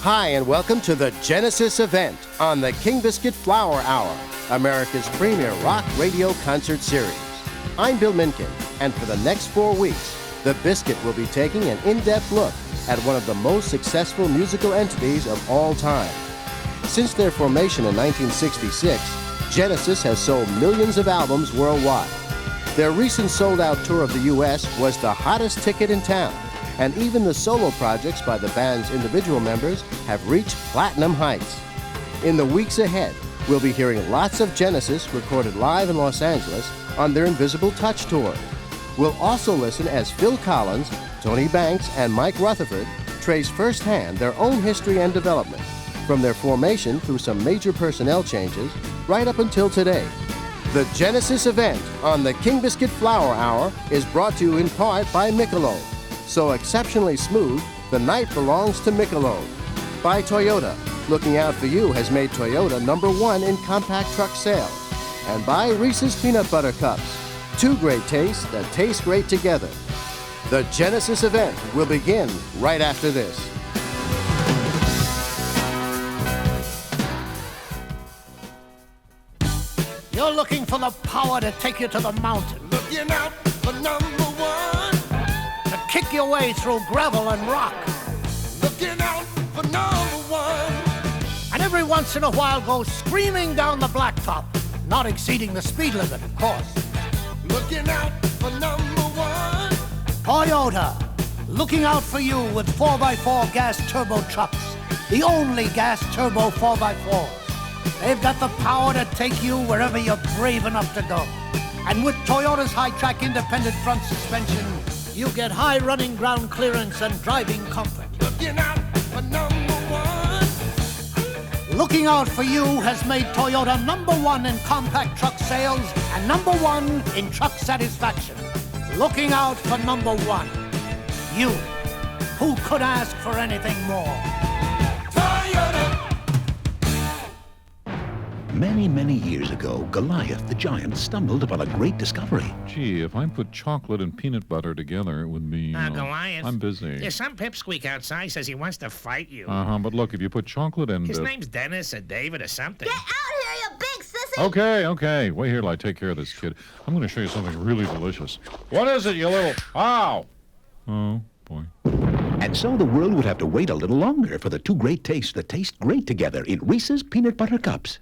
Hi, and welcome to the Genesis event on the King Biscuit Flower Hour, America's premier rock radio concert series. I'm Bill Minkin, and for the next 4 weeks, the Biscuit will be taking an in-depth look at one of the most successful musical entities of all time. Since their formation in 1966, Genesis has sold millions of albums worldwide. Their recent sold-out tour of the U.S. was the hottest ticket in town, and even the solo projects by the band's individual members have reached platinum heights. In the weeks ahead, we'll be hearing lots of Genesis recorded live in Los Angeles on their Invisible Touch tour. We'll also listen as Phil Collins, Tony Banks, and Mike Rutherford trace firsthand their own history and development, from their formation through some major personnel changes right up until today. The Genesis event on the King Biscuit Flower Hour is brought to you in part by Michelob. So exceptionally smooth, the night belongs to Michelob. By Toyota. Looking out for you has made Toyota #1 in compact truck sales. And by Reese's Peanut Butter Cups. 2 great tastes that taste great together. The Genesis event will begin right after this. You're looking for the power to take you to the mountain. Looking out for #1. To kick your way through gravel and rock. Looking out for #1. And every once in a while go screaming down the blacktop, not exceeding the speed limit, of course. Looking out for #1. Toyota, looking out for you with 4x4 gas turbo trucks. The only gas turbo 4x4s. They've got the power to take you wherever you're brave enough to go. And with Toyota's high-track independent front suspension, you get high running ground clearance and driving comfort. Looking out for #1. Looking out for you has made Toyota #1 in compact truck sales and #1 in truck satisfaction. Looking out for #1. You. Who could ask for anything more? Toyota. Many, many years ago, Goliath the giant stumbled upon a great discovery. Gee, if I put chocolate and peanut butter together, it would be... Goliath. I'm busy. There's some pipsqueak outside says he wants to fight you. But look, if you put chocolate and... His name's Dennis or David or something. Get out here, you big sissy! Okay. Wait here till I take care of this kid. I'm going to show you something really delicious. What is it, you little... Ow! Oh, boy. And so the world would have to wait a little longer for the 2 great tastes that taste great together in Reese's Peanut Butter Cups.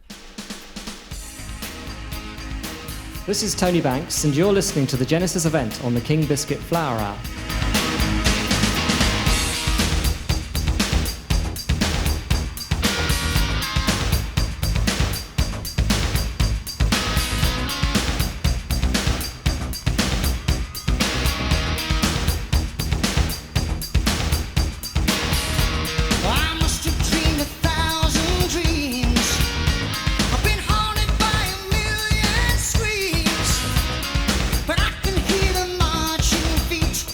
This is Tony Banks, and you're listening to the Genesis event on the King Biscuit Flower Hour. I must have dreamed 1,000 dreams. I've been haunted by a million screams, but I can hear the marching feet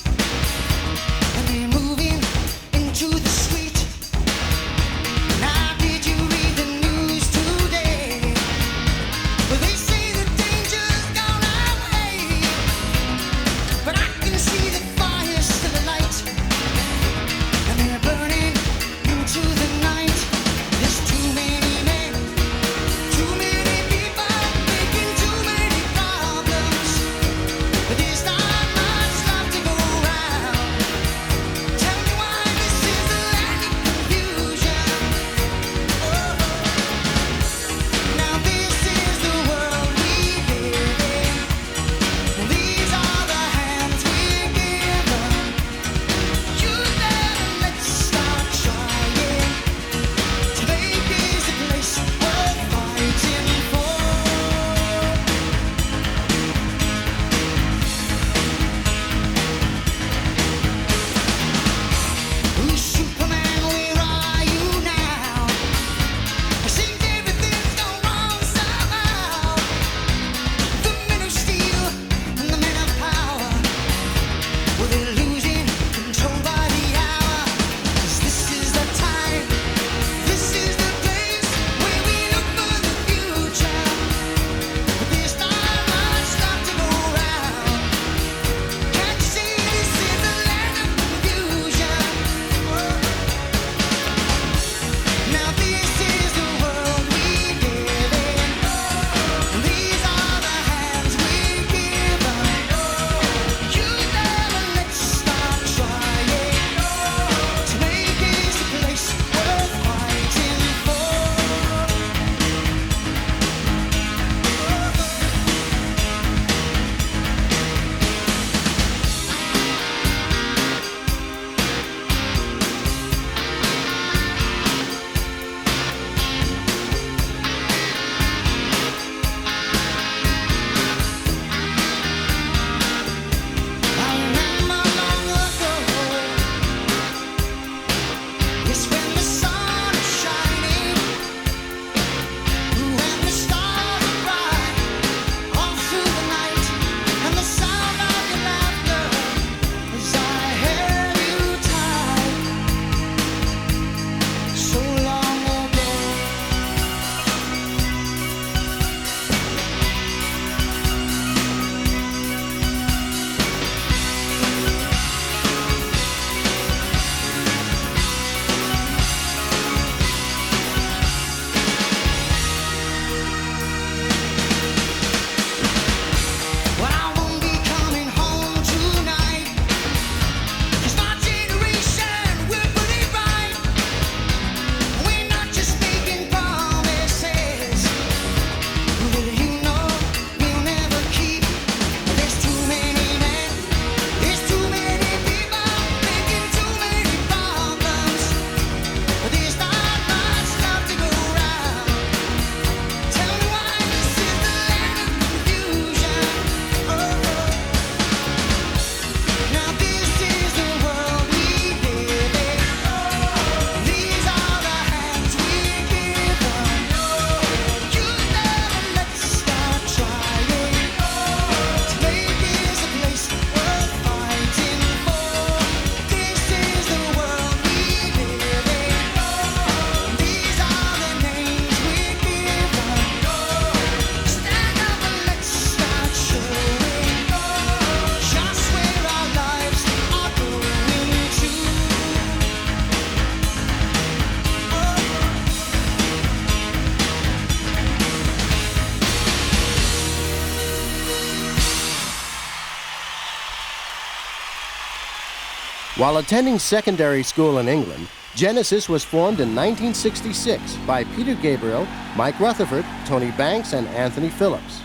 While attending secondary school in England, Genesis was formed in 1966 by Peter Gabriel, Mike Rutherford, Tony Banks, and Anthony Phillips.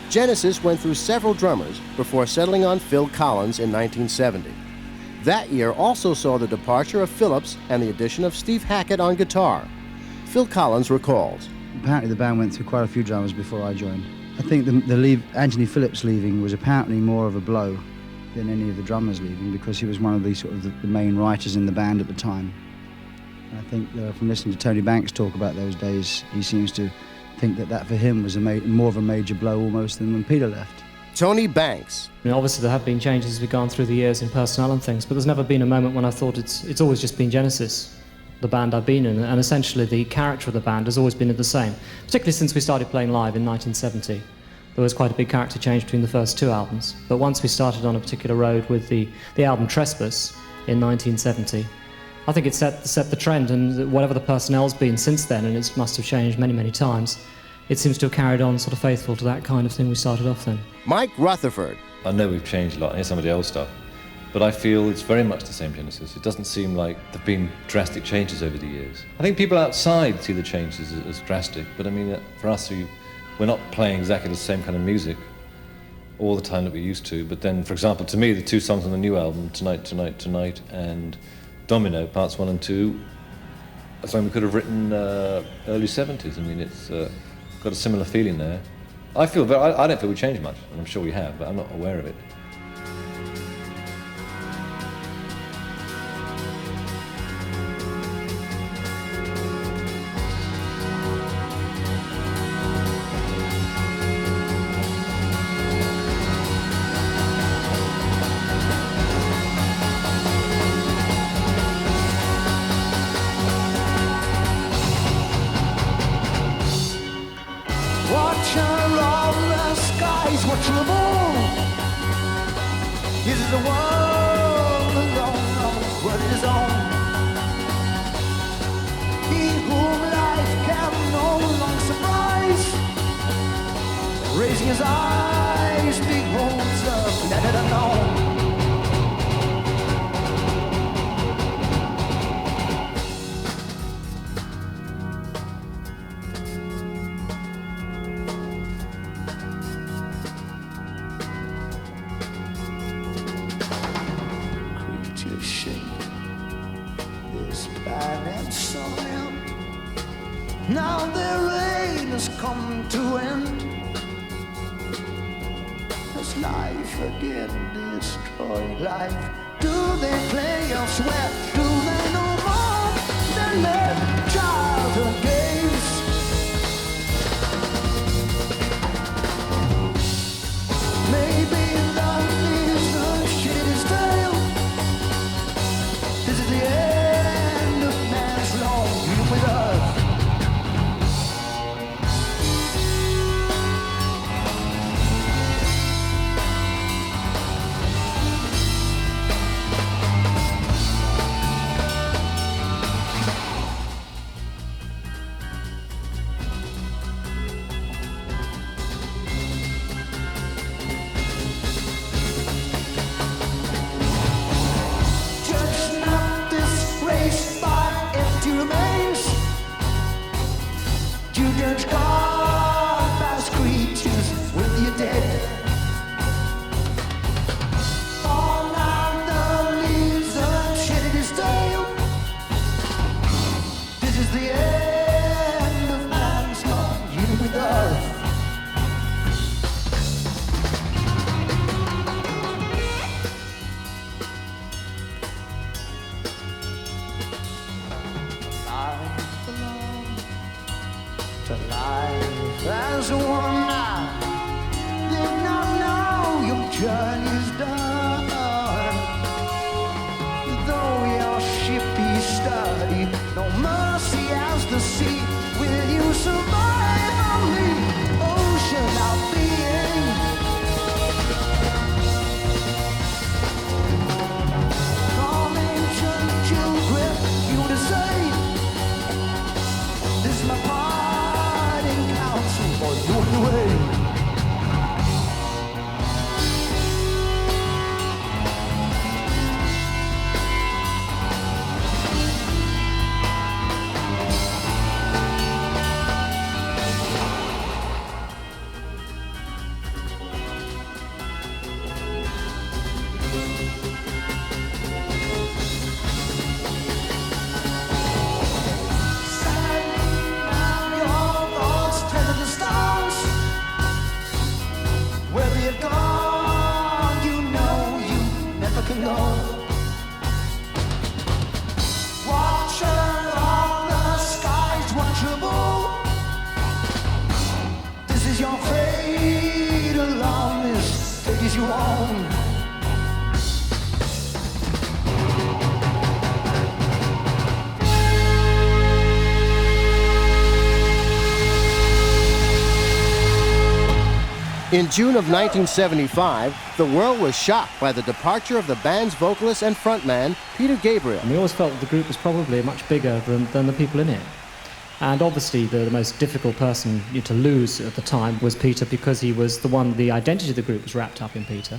Genesis went through several drummers before settling on Phil Collins in 1970. That year also saw the departure of Phillips and the addition of Steve Hackett on guitar. Phil Collins recalls. Apparently the band went through quite a few drummers before I joined. I think Anthony Phillips leaving was apparently more of a blow than any of the drummers leaving, because he was one of the main writers in the band at the time. And I think from listening to Tony Banks talk about those days, he seems to think that for him was more of a major blow almost than when Peter left. Tony Banks. Obviously there have been changes as we've gone through the years in personnel and things, but there's never been a moment when I thought it's always just been Genesis, the band I've been in, and essentially the character of the band has always been the same, particularly since we started playing live in 1970. There was quite a big character change between the first two albums, but once we started on a particular road with the album Trespass in 1970, I think it set the trend, and whatever the personnel's been since then, and it must have changed many, many times, it seems to have carried on sort of faithful to that kind of thing we started off then. Mike Rutherford. I know we've changed a lot, I hear some of the old stuff, but I feel it's very much the same Genesis. It doesn't seem like there've been drastic changes over the years. I think people outside see the changes as drastic, but I mean, for us, we're not playing exactly the same kind of music all the time that we used to. But then, for example, to me, the two songs on the new album, Tonight, Tonight, Tonight, and Domino, parts 1 and 2, are something we could have written early 70s. I mean, it's got a similar feeling there. I don't feel we changed much, and I'm sure we have, but I'm not aware of it. Now their reign has come to end. Does life again destroy life? Do they play elsewhere? Do they know more than their childhood games? Maybe love is the shittiest tale. This is the end of man's long deal with us. they're gone, you know you never can go. Watch along the skies, watchable. This is your fate along this fate is your own. In June of 1975, the world was shocked by the departure of the band's vocalist and frontman, Peter Gabriel. And we always felt that the group was probably much bigger than the people in it. And obviously the most difficult person to lose at the time was Peter, because he was the identity of the group was wrapped up in Peter.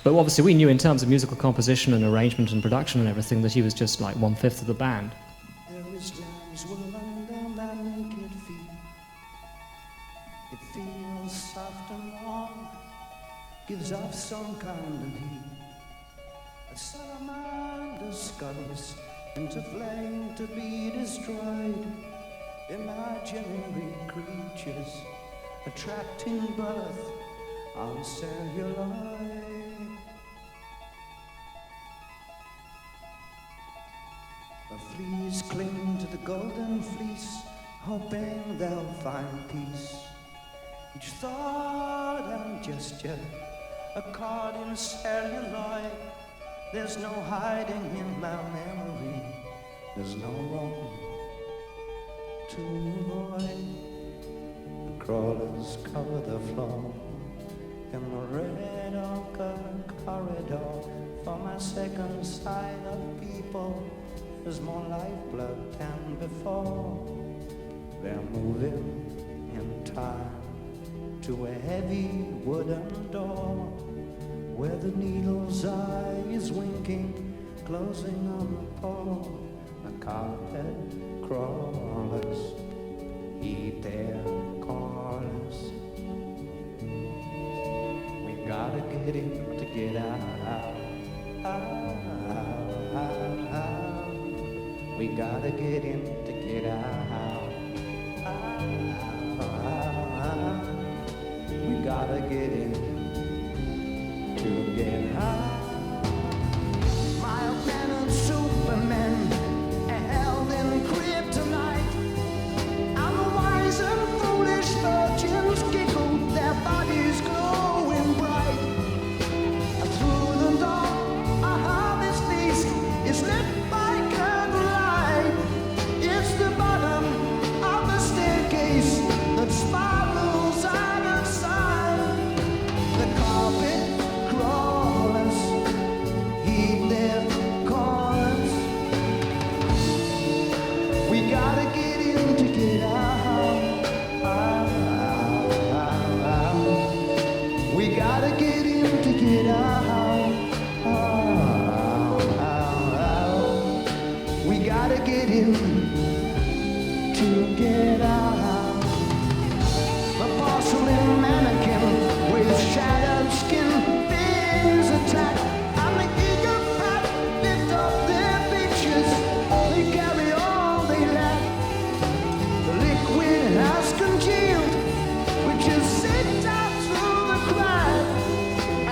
But obviously we knew in terms of musical composition and arrangement and production and everything that he was just like 1/5 of the band. There is gems will under my naked feet. It feels soft and warm, gives off some kind of heat. A salamander scuttles into flame to be destroyed. Imaginary creatures attracting birth on celluloid. The fleas cling to the golden fleece, hoping they'll find peace. Each thought and gesture, a card in celluloid. There's no hiding in my memory. There's no room to avoid. The crawlers cover the floor in the red ochre corridor. For my second sight of people, there's more lifeblood than before. They're moving in time to a heavy wooden door, where the needle's eye is winking, closing on the pole. The carpet crawlers heed their callers. We gotta get in to get out. We gotta get in to get out. We gotta get in to get out. Mild mannered supermen held in kryptonite, and the wise and foolish virgins giggle, their bodies glowing bright. Through the dawn, a harvest feast is lit by candlelight. It's the bottom of the staircase that spirals out of sight. The carpet crawlers heed their callers. We gotta get in to get out. We gotta get in to get out. We gotta get in to get out. The porcelain mannequin with shattered skin fears attack, and the eager pack lift up their features. They carry all they lack. The liquid has congealed, which is sent out through the crack,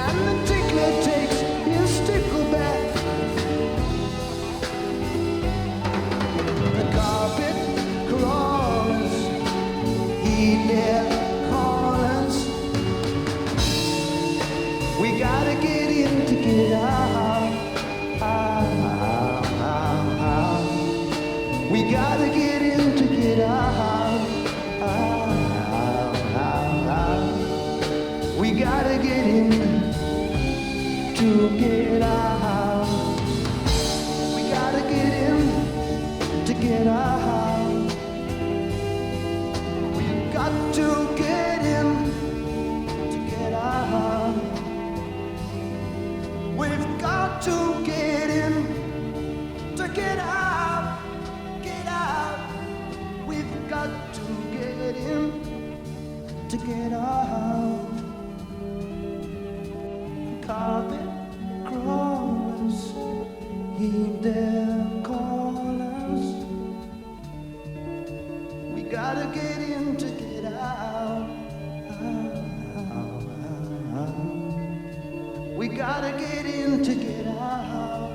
and the tickler takes his tickle back. The carpet crawlers heed their callers. We gotta get in to get out. We gotta get in to get out. We gotta get in to get out. We gotta get in to get out. We've got to get in to get out. We've got to get in to get out. Get out. We've got to get in to get out. Carpet crawlers heed their callers. We gotta get in to get out. gotta get in to get out.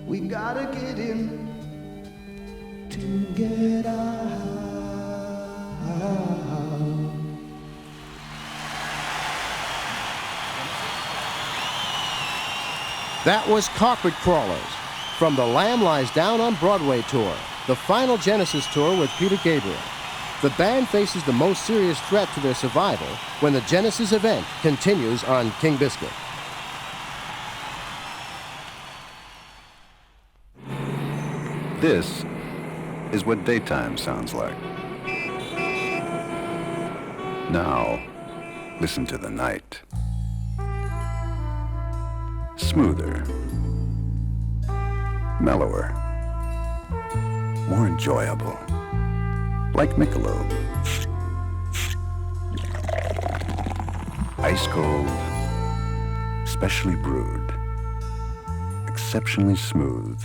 We gotta get in to get out. That was Carpet Crawlers from the Lamb Lies Down on Broadway tour, the final Genesis tour with Peter Gabriel. The band faces the most serious threat to their survival when the Genesis event continues on King Biscuit. This is what daytime sounds like. Now, listen to the night. Smoother, mellower, more enjoyable, like Michelob. Ice cold, specially brewed, exceptionally smooth,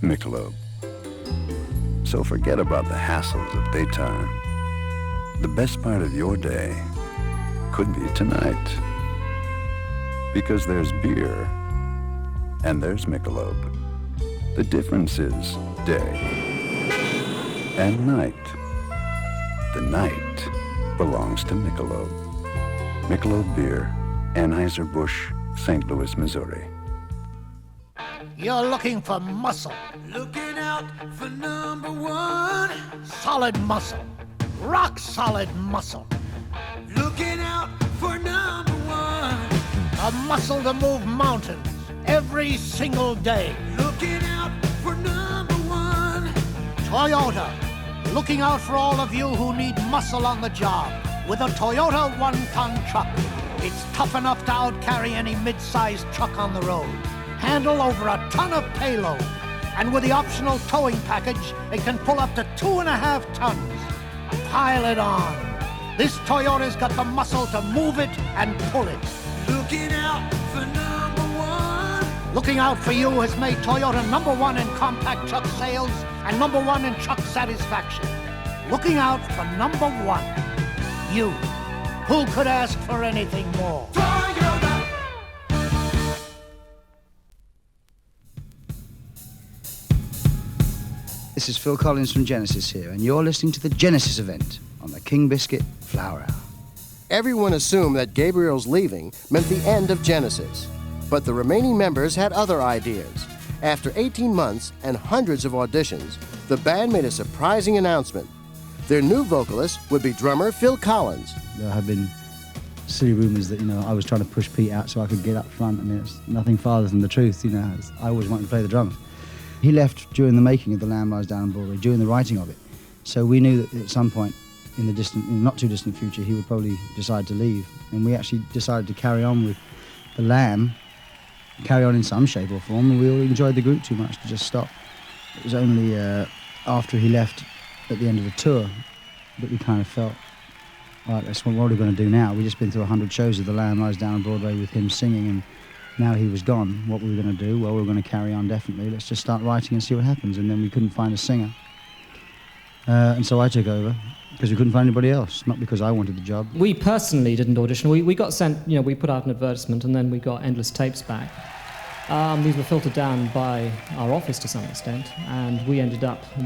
Michelob. So forget about the hassles of daytime. The best part of your day could be tonight. Because there's beer and there's Michelob. The difference is day and night. The night belongs to Michelob. Michelob Beer, Anheuser-Busch, St. Louis, Missouri. You're looking for muscle. Looking out for number one. Solid muscle. Rock solid muscle. Looking out for number one. A muscle to move mountains every single day. Looking out for number one. Toyota, looking out for all of you who need muscle on the job. With a Toyota 1-ton truck, it's tough enough to out-carry any mid-sized truck on the road. Handle over a ton of payload. And with the optional towing package, it can pull up to 2.5 tons. Pile it on. This Toyota's got the muscle to move it and pull it. Looking out for number one. Looking out for you has made Toyota #1 in compact truck sales and #1 in truck satisfaction. Looking out for #1. You. Who could ask for anything more? Toyota. This is Phil Collins from Genesis here, and you're listening to the Genesis event on the King Biscuit Flower Hour. Everyone assumed that Gabriel's leaving meant the end of Genesis, but the remaining members had other ideas. After 18 months and hundreds of auditions, the band made a surprising announcement. Their new vocalist would be drummer Phil Collins. There have been silly rumors that, I was trying to push Pete out so I could get up front. I mean, it's nothing farther than the truth, I always wanted to play the drums. He left during the making of The Lamb Lies Down on Broadway, during the writing of it. So we knew that at some point in the not too distant future, he would probably decide to leave. And we actually decided to carry on with The Lamb, carry on in some shape or form, and we all enjoyed the group too much to just stop. It was only after he left at the end of the tour that we kind of felt, all right, that's what are we going to do now? We've just been through 100 shows of The Lamb Lies Down on Broadway with him singing, and now he was gone. What were we going to do? Well, we were going to carry on, definitely. Let's just start writing and see what happens. And then we couldn't find a singer. And so I took over, because we couldn't find anybody else, not because I wanted the job. We personally didn't audition. We got sent, we put out an advertisement, and then we got endless tapes back. These were filtered down by our office to some extent, and we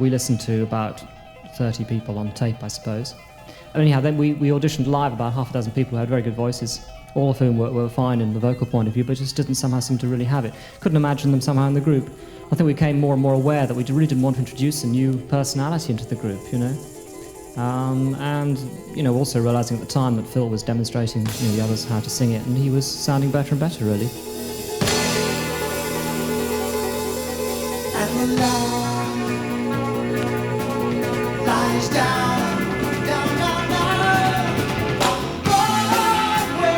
listened to about 30 people on tape, I suppose. Anyhow, then we auditioned live about half a dozen people who had very good voices, all of whom were fine in the vocal point of view, but just didn't somehow seem to really have it. Couldn't imagine them somehow in the group. I think we became more and more aware that we really didn't want to introduce a new personality into the group, and also realizing at the time that Phil was demonstrating the others how to sing it, and he was sounding better and better, really. And the lamb lies down, down, down, down on Broadway.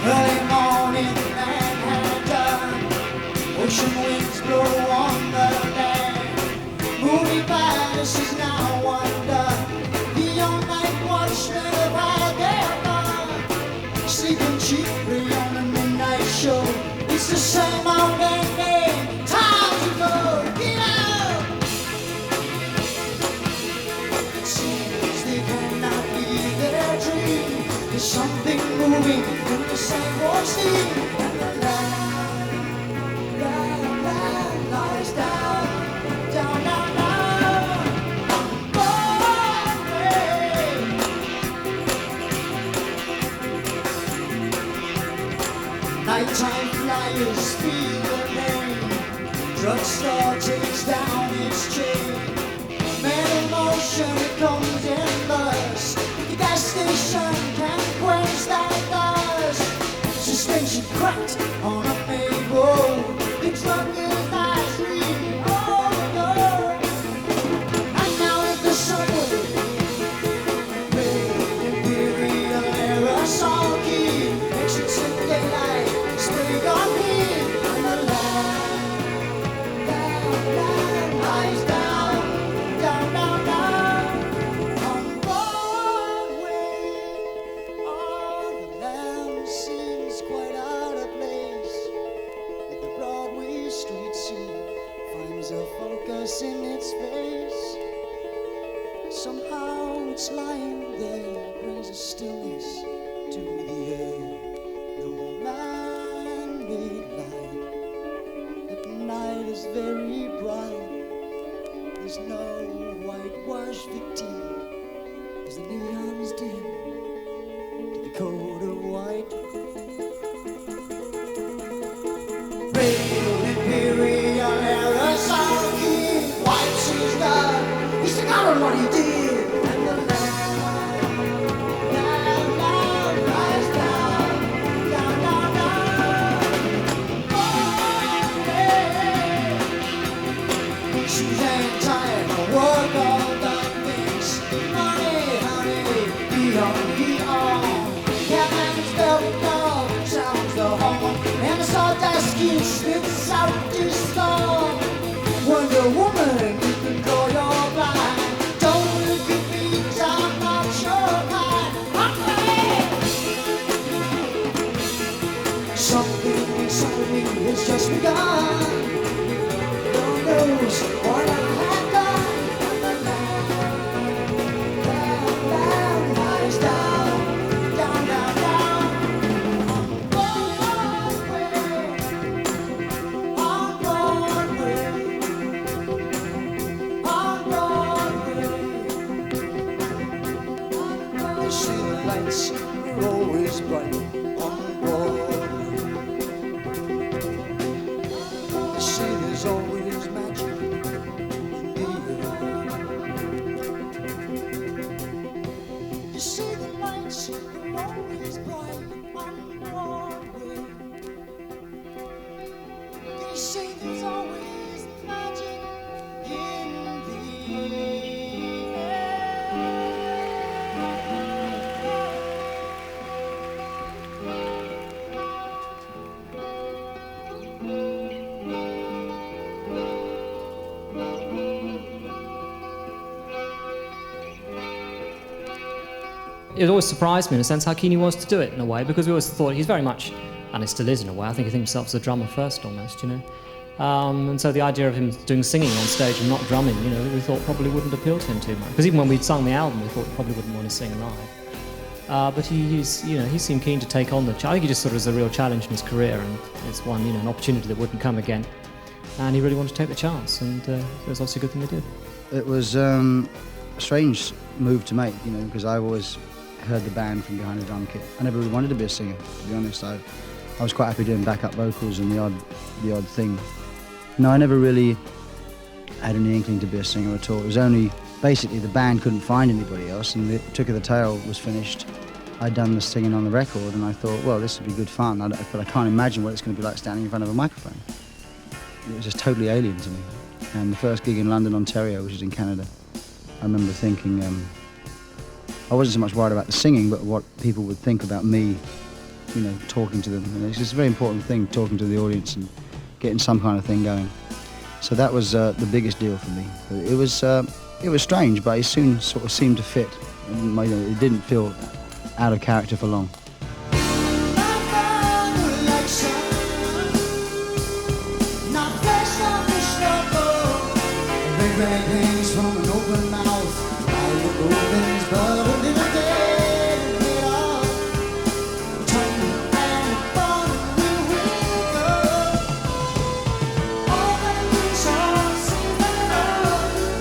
Early morning Manhattan, ocean winds blow on the land. Movie palace is now undone. The young night watchmen have had their fun, sleeping cheaply on the midnight show. It's the same old game, time to go, get out. trucked on a paved road. The truck is nicely on the road. And now it's the subway. Red Imperial aerosol key. Exits in daylight. Spray on me. And the line lies down, down, down, down. On Broadway. Oh, the lamb seems quite out of place. But the Broadway street scene finds a focus in its face. Somehow it's lying there, brings a stillness to the air. No man-made light. The night is very bright. There's no whitewashed victim as the neons dim to the code of white. Red Imperial aerosol key wipes his blood. He's forgotten what he did. And the lamb lies down, down, down, down. Broadway. Suzanne tired of work all the things. Money, honey, beyond. Captain's velvet dog sounds the horn. And the sawdust kid spits out his storm. Wonder Woman, you can call your blind. Don't look at me, 'cause I'm not your kind. Something has just begun. Lord knows what I have done. And the lamb lies down, down, down, down. On Broadway, on Broadway, on Broadway. You see the lights are always bright on Broadway. You see there's always magic in the air. You see the lights are always bright on Broadway. You see there's always magic in the air. It always surprised me in a sense how keen he was to do it in a way, because we always thought he's very much, and it still is in a way, I think he thinks himself as a drummer first almost, you know. And so the idea of him doing singing on stage and not drumming, you know, we thought probably wouldn't appeal to him too much. Because even when we'd sung the album, we thought he probably wouldn't want to sing live. But he seemed keen to take on the challenge. I think he just saw it as a real challenge in his career, and it's one, you know, an opportunity that wouldn't come again. And he really wanted to take the chance, and it was obviously a good thing he did. It was a strange move to make, you know, because I always heard the band from behind the drum kit. I never really wanted to be a singer, to be honest. I was quite happy doing backup vocals and the odd thing. No, I never really had any inkling to be a singer at all. It was only basically the band couldn't find anybody else, and the Trick of the Tail was finished. I'd done the singing on the record, and I thought, well, this would be good fun, but I can't imagine what it's going to be like standing in front of a microphone. It was just totally alien to me. And the first gig in London, Ontario, which is in Canada, I remember thinking, I wasn't so much worried about the singing, but what people would think about me, you know, talking to them. And it's just a very important thing, talking to the audience and getting some kind of thing going. So that was the biggest deal for me. It was strange, but it soon sort of seemed to fit. And, you know, it didn't feel out of character for long. From an open mouth, I look opens, but a little dead made of tongue and bone will go. All that we shall see the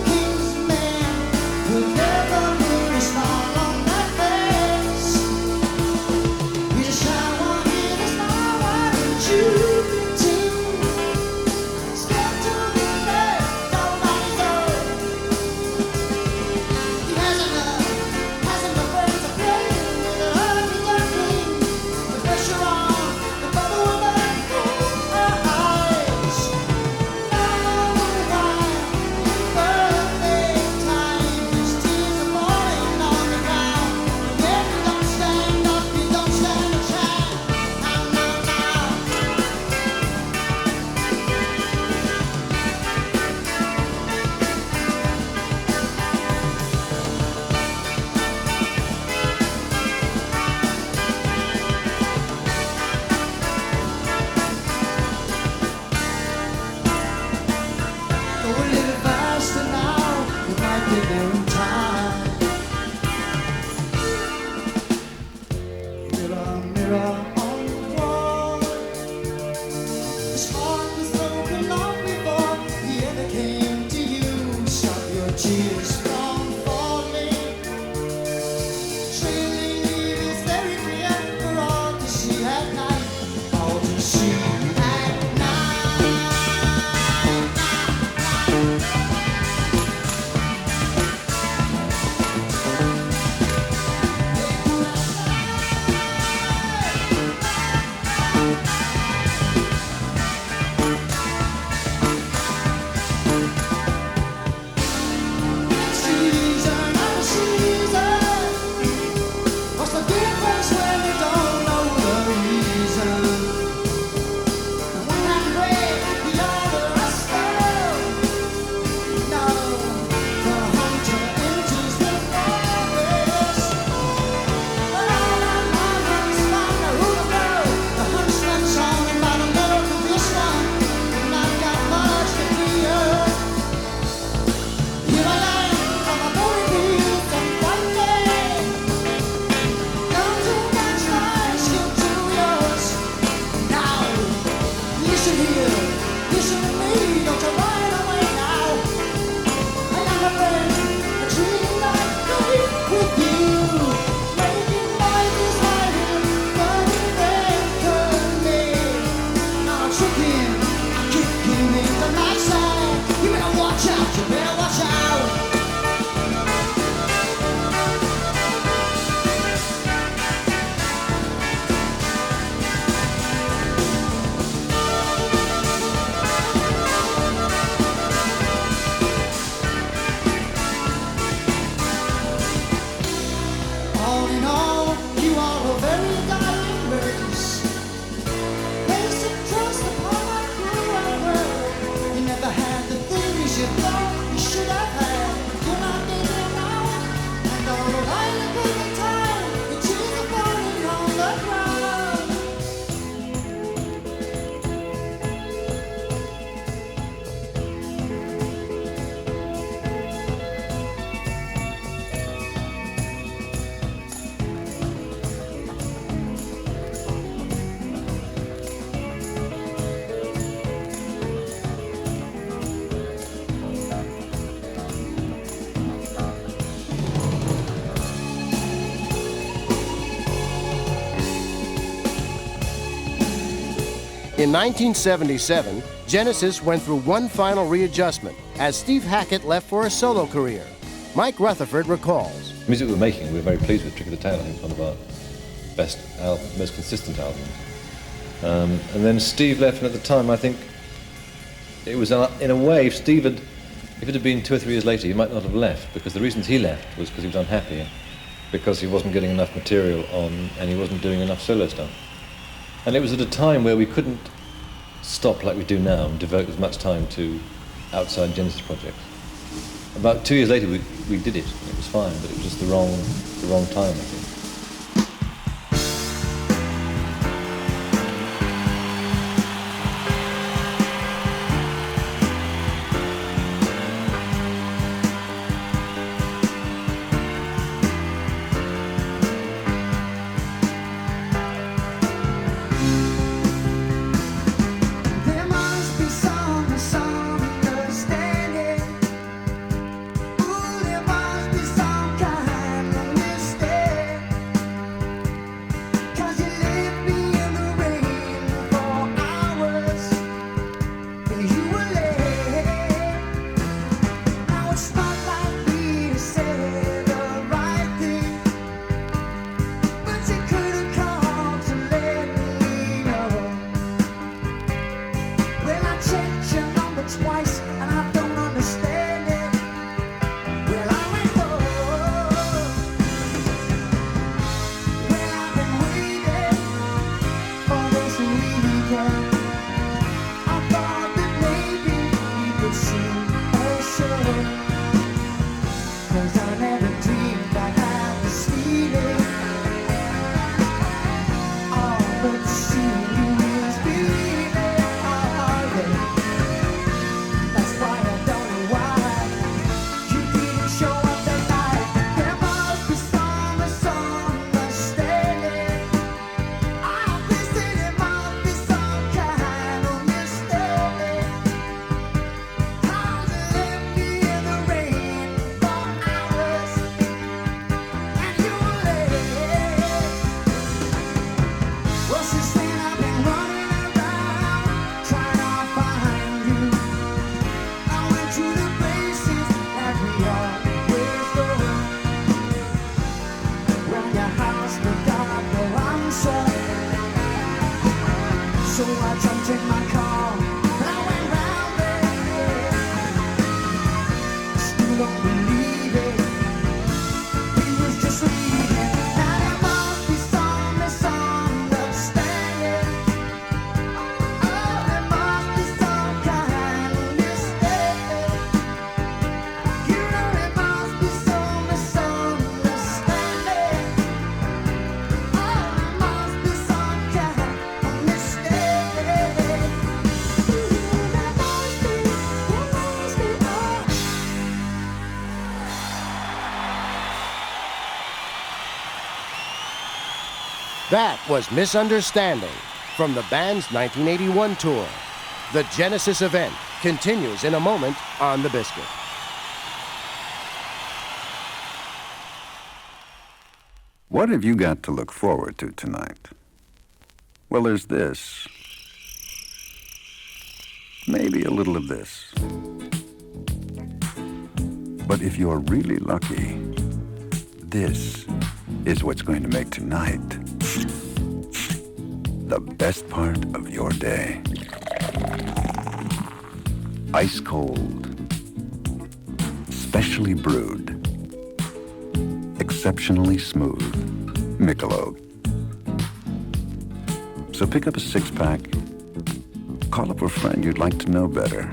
king's man will never put a smile on that face. You just shine one in a smile, why don't you? Hasn't the In 1977, Genesis went through one final readjustment as Steve Hackett left for a solo career. Mike Rutherford recalls. The music we were making, we were very pleased with. Trick of the Tail, I think, it's one of our best albums, most consistent albums. And then Steve left, and at the time, I think it was, in a way, if it had been 2 or 3 years later, he might not have left, because the reasons he left was because he was unhappy, because he wasn't getting enough material on, and he wasn't doing enough solo stuff. And it was at a time where we couldn't stop like we do now and devote as much time to outside Genesis projects. About 2 years later, we did it. It was fine, but it was just the wrong time, I think. don't believe it. He was just leaving. Now there must be some misunderstanding. Oh, there must be some kind of mistake. You know there must be some misunderstanding. Oh, there must be some kind of mistake. That was Misunderstanding from the band's 1981 tour. The Genesis event continues in a moment on The Biscuit. What have you got to look forward to tonight? Well, there's this. Maybe a little of this. But if you're really lucky, this is what's going to make tonight the best part of your day. Ice cold, specially brewed, exceptionally smooth Michelob. So pick up a six-pack, call up a friend you'd like to know better,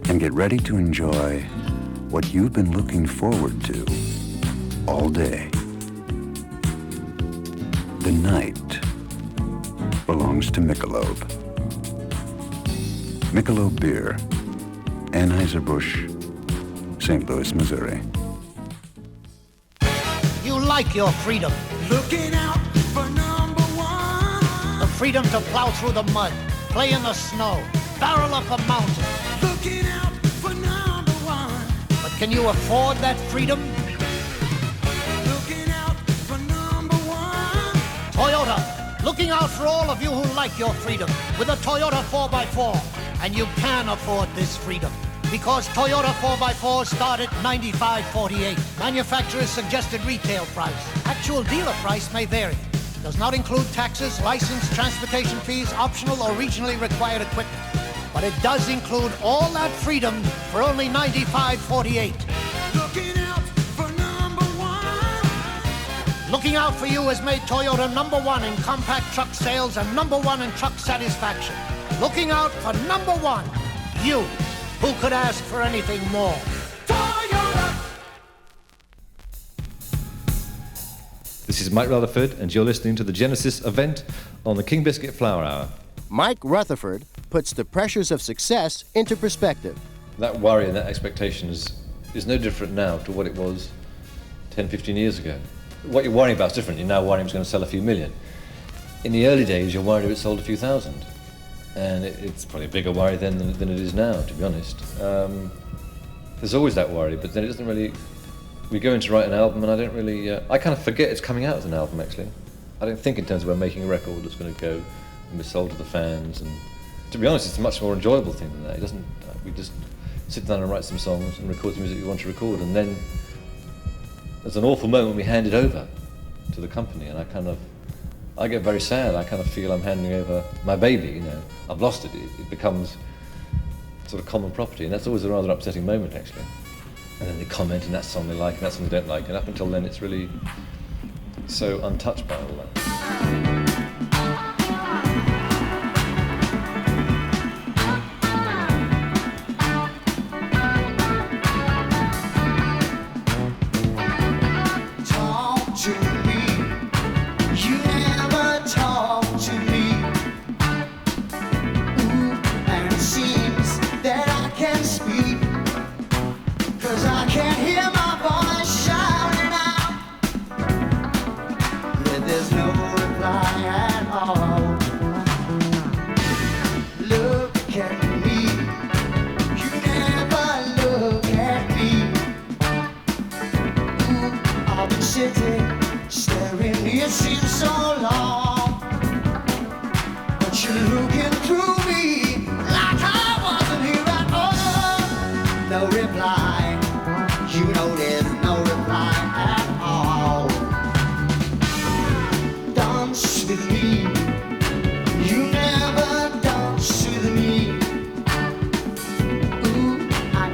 and get ready to enjoy what you've been looking forward to all day. The night belongs to Michelob. Michelob Beer, Anheuser-Busch, St. Louis, Missouri. You like your freedom. Looking out for number one. The freedom to plow through the mud, play in the snow, barrel up a mountain. Looking out for number one. But can you afford that freedom? Looking out for number one. Toyota, looking out for all of you who like your freedom with a Toyota 4x4. And you can afford this freedom because Toyota 4x4 start at $95.48. Manufacturer's suggested retail price. Actual dealer price may vary. Does not include taxes, license, transportation fees, optional or regionally required equipment. But it does include all that freedom for only $95.48. Looking out for number one. Looking out for you has made Toyota number one in compact truck sales and number one in truck satisfaction. Looking out for number one, you. Who could ask for anything more? Toyota. This is Mike Rutherford, and you're listening to the Genesis event on the King Biscuit Flower Hour. Mike Rutherford puts the pressures of success into perspective. That worry and that expectation is no different now to what it was 10, 15 years ago. What you're worrying about is different. You're now worrying it's going to sell a few million. In the early days, you're worried if it sold a few thousand. And it's probably a bigger worry then than it is now, to be honest. There's always that worry, but then it doesn't really... We go in to write an album and I don't really... I kind of forget it's coming out as an album, actually. I don't think in terms of we're making a record that's going to go and be sold to the fans. And to be honest, it's a much more enjoyable thing than that. It doesn't... we just sit down and write some songs and record the music we want to record, and then there's an awful moment when we hand it over to the company, and I get very sad. I kind of feel I'm handing over my baby, you know. I've lost it. It becomes sort of common property, and that's always a rather upsetting moment, actually. And then they comment, and that's song they like, and that song they don't like, and up until then it's really so untouched by all that.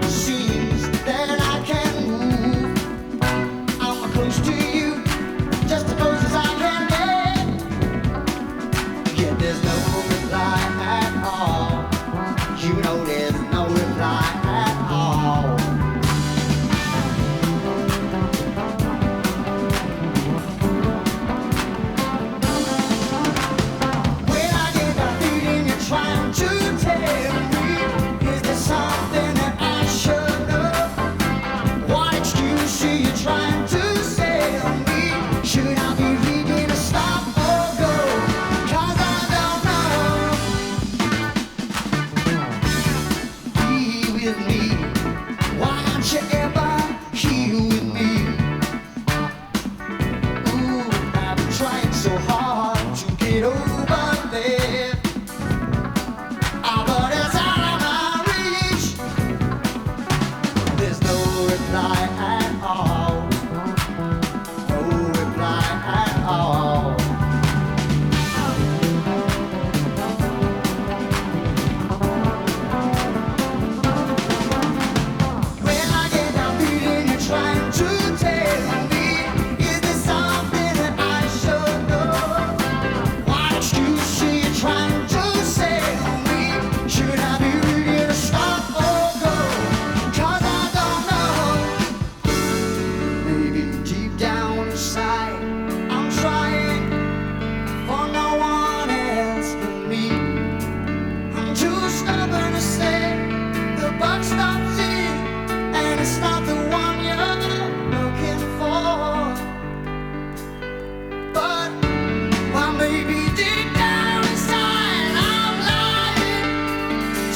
Seems reply at all. No reply at all. When I get down feeling you're trying to tell me, is there something that I should know? What excuse are you trying to say to me? Should I be ready to stop or go? 'Cause I don't know. Maybe deep down inside I'm trying for no one else but me. I'm too stubborn to say the buck stops here, and it's not the one you're looking for. But well, maybe deep down inside I'm lying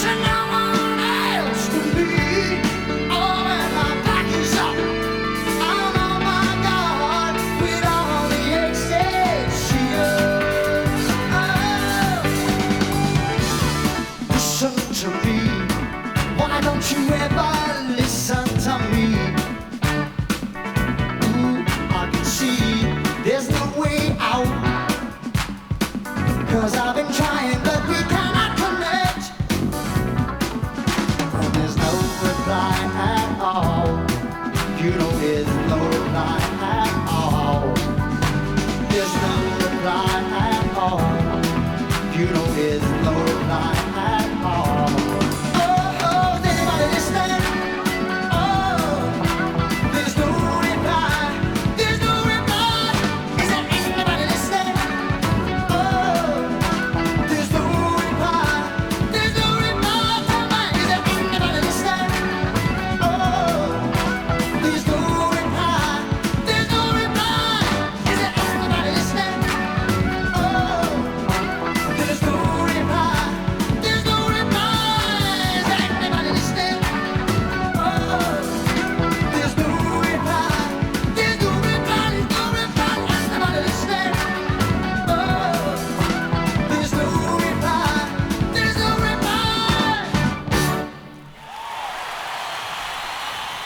to no one else but me. Oh, when my back is up, I'm on my guard with all the ecstasy. Listen to me. Why don't you ever listen to me? Ooh, I can see there's no way out. 'Cause I've been trying, but we cannot connect. And there's no reply at all. You know there's no reply at all. There's no reply at all. You know there's no reply at all. Oh, is anybody listening? Oh, there's no reply. There's no reply. Is there anybody listening? Oh, there's no reply. There's no reply. Is there anybody listening? Oh, there's no reply. There's no reply. Is there anybody listening? Oh, there's no reply. There's no reply. Is there anybody listening? Oh, there's no reply. There's no reply. There's no reply. Anybody listening? Oh, there's no reply. There's no reply.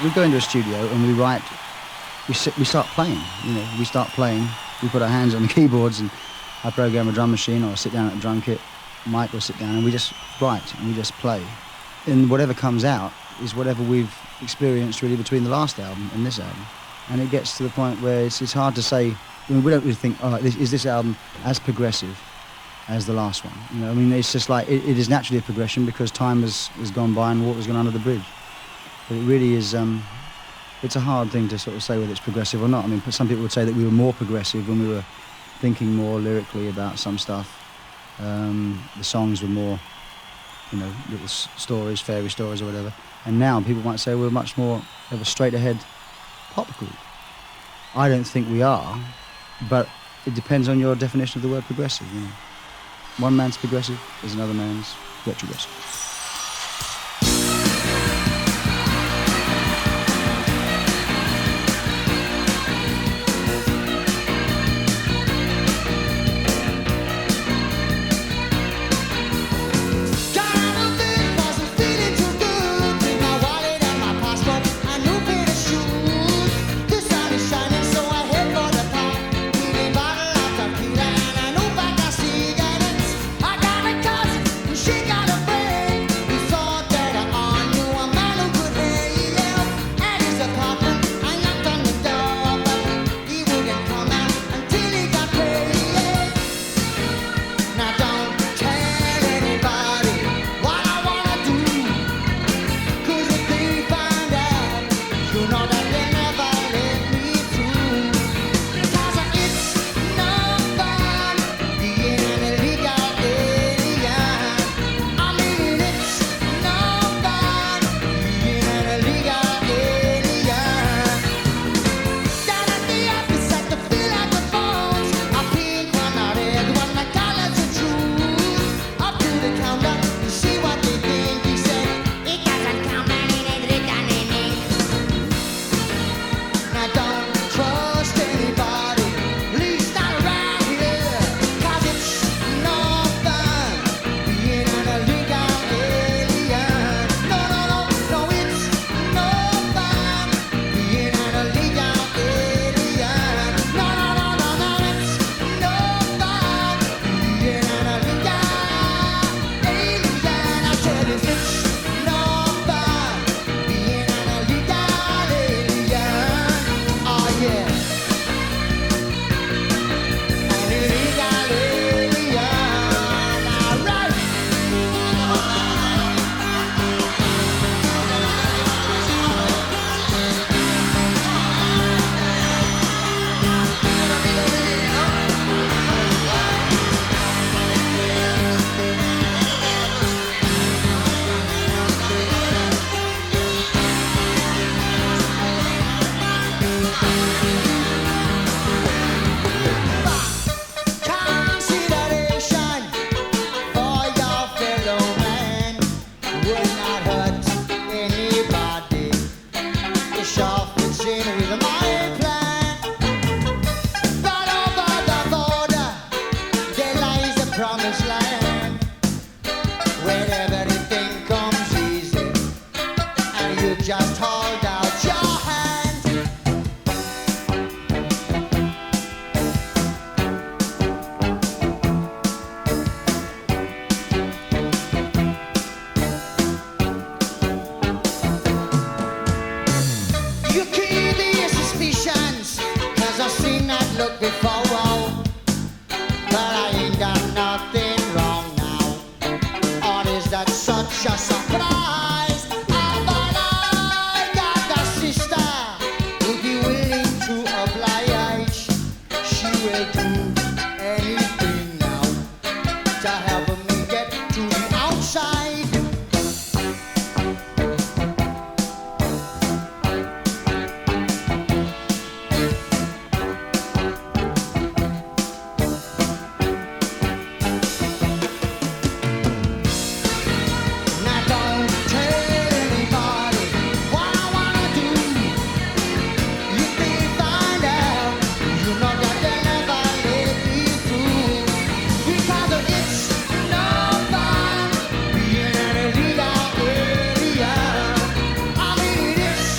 We go into a studio and we write, we start playing, you know, we start playing, we put our hands on the keyboards and I program a drum machine or sit down at a drum kit, Mike will sit down and we just write and we just play. And whatever comes out is whatever we've experienced really between the last album and this album. And it gets to the point where it's hard to say, I mean, we don't really think, oh, is this album as progressive as the last one? You know, I mean, it's just like, it is naturally a progression because time has gone by and water's gone under the bridge. But it really is, it's a hard thing to sort of say whether it's progressive or not. I mean, some people would say that we were more progressive when we were thinking more lyrically about some stuff. The songs were more, you know, little stories, fairy stories or whatever. And now people might say we're much more of a straight-ahead pop group. I don't think we are, but it depends on your definition of the word progressive, you know. One man's progressive is another man's retrogressive. I got a cousin, she got a friend. just hold out your hand. You keep your suspicions, 'cause I've seen that look before. But I ain't got nothing wrong now. Or is that such a surprise? Oh, but I got a sister who'd be willing to oblige. She will do anything now to help me get to the outside. Now don't tell anybody what I wanna do. If they find out, you know that they'll never let me through. Because it's no fun being an illegal alien. I mean, it's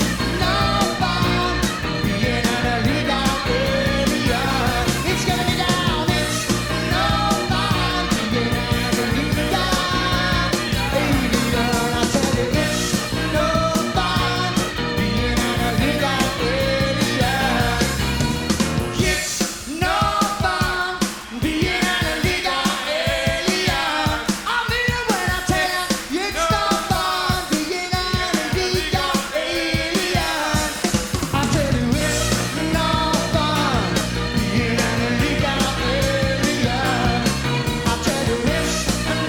no fun being an illegal alien. It's gonna be down. It's no fun being an illegal alien. I tell you, it's no fun being an illegal alien. It's no fun being an illegal alien. I mean it when I tell you, it's no fun being an illegal alien. I tell you, it's no fun being an illegal alien. I tell you, it's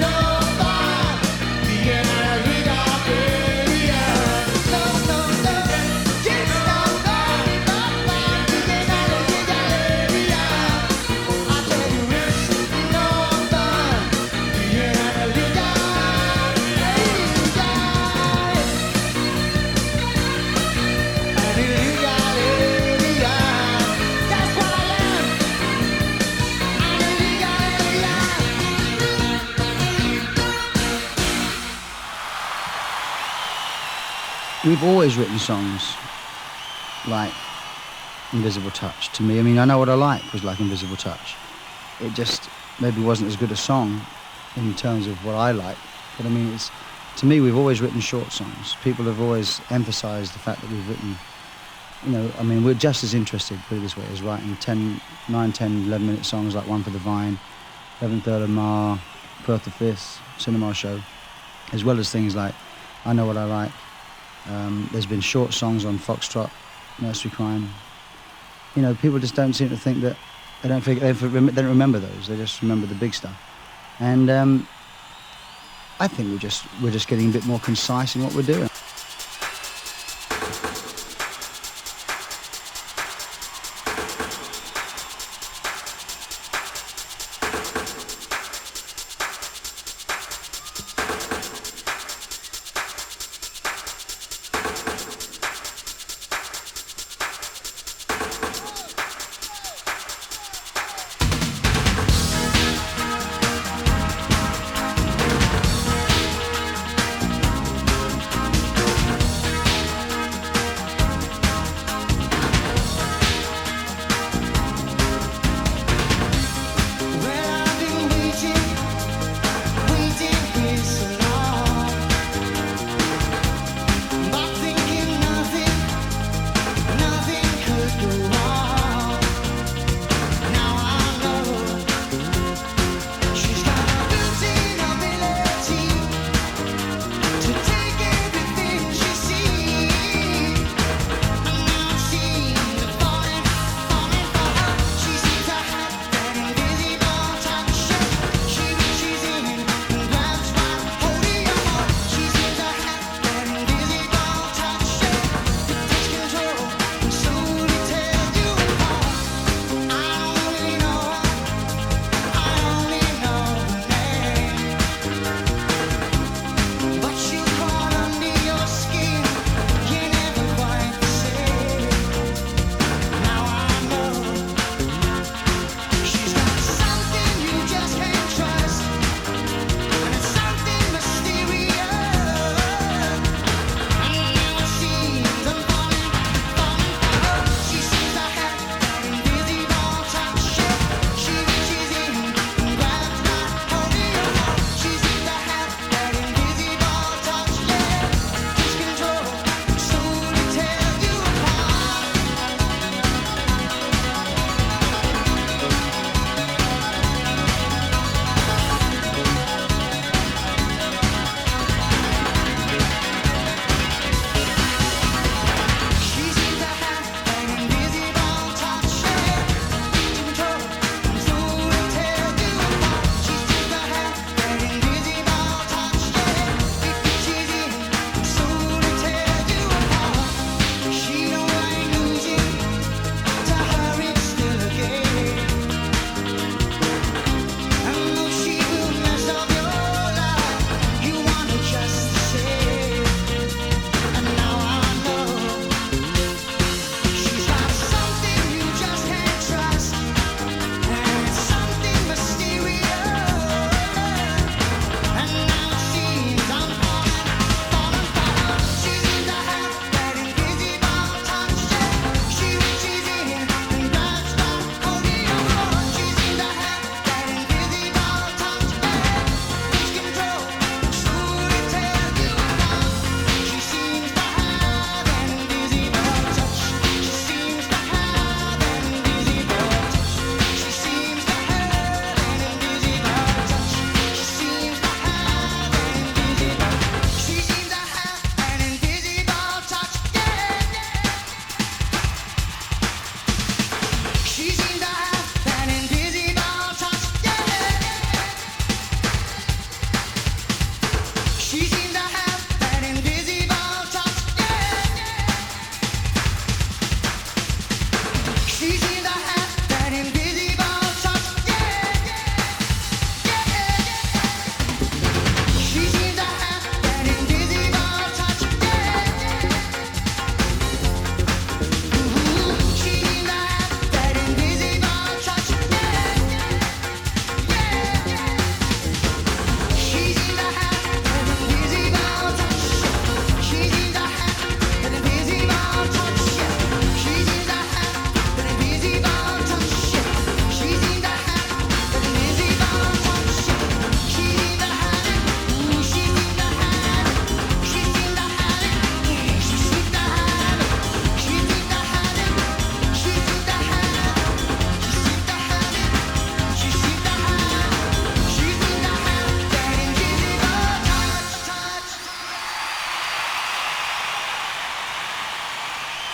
no fun being an illegal alien. No, no, no, it's no fun, no fun being an illegal alien. I tell you, it's no fun being an illegal alien. That's what I am. An illegal alien. We've always written songs like Invisible Touch to me. I mean, I Know What I Like was like Invisible Touch. It just maybe wasn't as good a song in terms of what I like, but I mean, to me, we've always written short songs. People have always emphasized the fact that we've written, I mean, we're just as interested, put it this way, as writing 9, 10, 11-minute songs like One for the Vine, 11th Earl of Mar, Perth the 5th, Cinema Show, as well as things like I Know What I Like. There's been short songs on Foxtrot, Nursery Crime. People just don't seem to think that, they don't remember those, they just remember the big stuff. And I think we're just getting a bit more concise in what we're doing.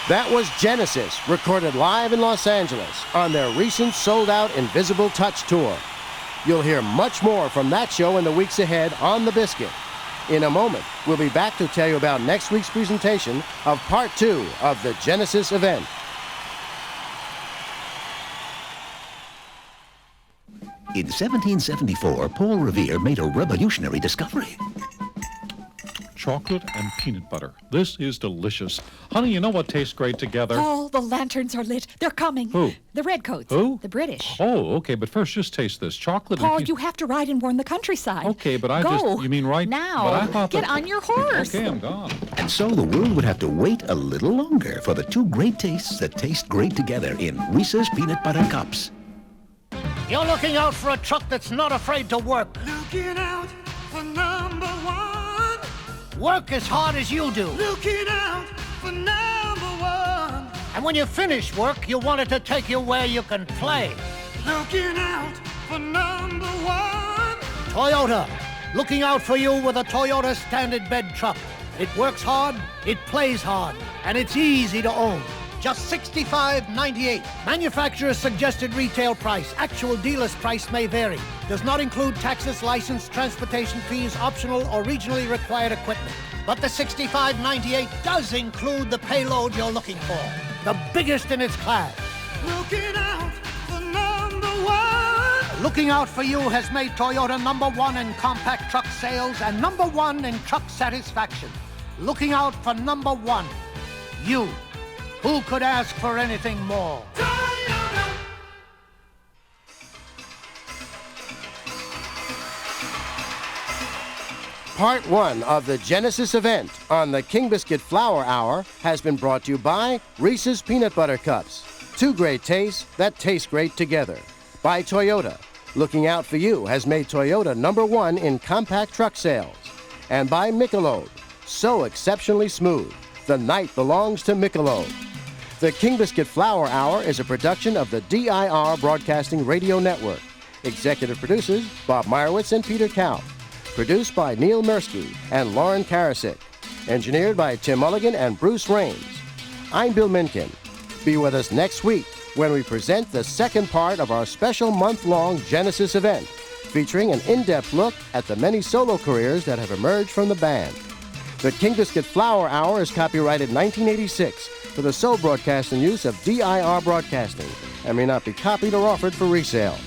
That was Genesis, recorded live in Los Angeles on their recent sold-out Invisible Touch tour. You'll hear much more from that show in the weeks ahead on The Biscuit. In a moment, we'll be back to tell you about next week's presentation of Part 2 of the Genesis event. In 1774, Paul Revere made a revolutionary discovery. Chocolate and peanut butter. This is delicious. Honey, you know what tastes great together? Paul, the lanterns are lit. They're coming. Who? The redcoats. Who? The British. Oh, okay, but first just taste this. Chocolate Paul, and you have to ride and warn the countryside. Okay, but I Go. You mean right now? But I thought Get on your horse. Okay, I'm gone. And so the world would have to wait a little longer for the two great tastes that taste great together in Reese's Peanut Butter Cups. You're looking out for a truck that's not afraid to work. Looking out for number one. Work as hard as you do. Looking out for number one. And when you finish work, you want it to take you where you can play. Looking out for number one. Toyota, looking out for you with a Toyota standard bed truck. It works hard, it plays hard, and it's easy to own. Just $65.98. Manufacturer's suggested retail price. Actual dealer's price may vary. Does not include taxes, license, transportation fees, optional or regionally required equipment. But the $65.98 does include the payload you're looking for. The biggest in its class. Looking out for number one. Looking out for you has made Toyota #1 in compact truck sales and #1 in truck satisfaction. Looking out for #1. You. Who could ask for anything more? Part 1 of the Genesis event on the King Biscuit Flour Hour has been brought to you by Reese's Peanut Butter Cups. Two great tastes that taste great together. By Toyota. Looking out for you has made Toyota #1 in compact truck sales. And by Michelob. So exceptionally smooth. The night belongs to Michelob. The King Biscuit Flour Hour is a production of the DIR Broadcasting Radio Network. Executive producers Bob Meyerowitz and Peter Cow. Produced by Neil Mirsky and Lauren Karasik. Engineered by Tim Mulligan and Bruce Raines. I'm Bill Minkin. Be with us next week when we present the second part of our special month-long Genesis event, featuring an in-depth look at the many solo careers that have emerged from the band. The King Biscuit Flour Hour is copyrighted 1986 for the sole broadcast and use of DIR Broadcasting and may not be copied or offered for resale.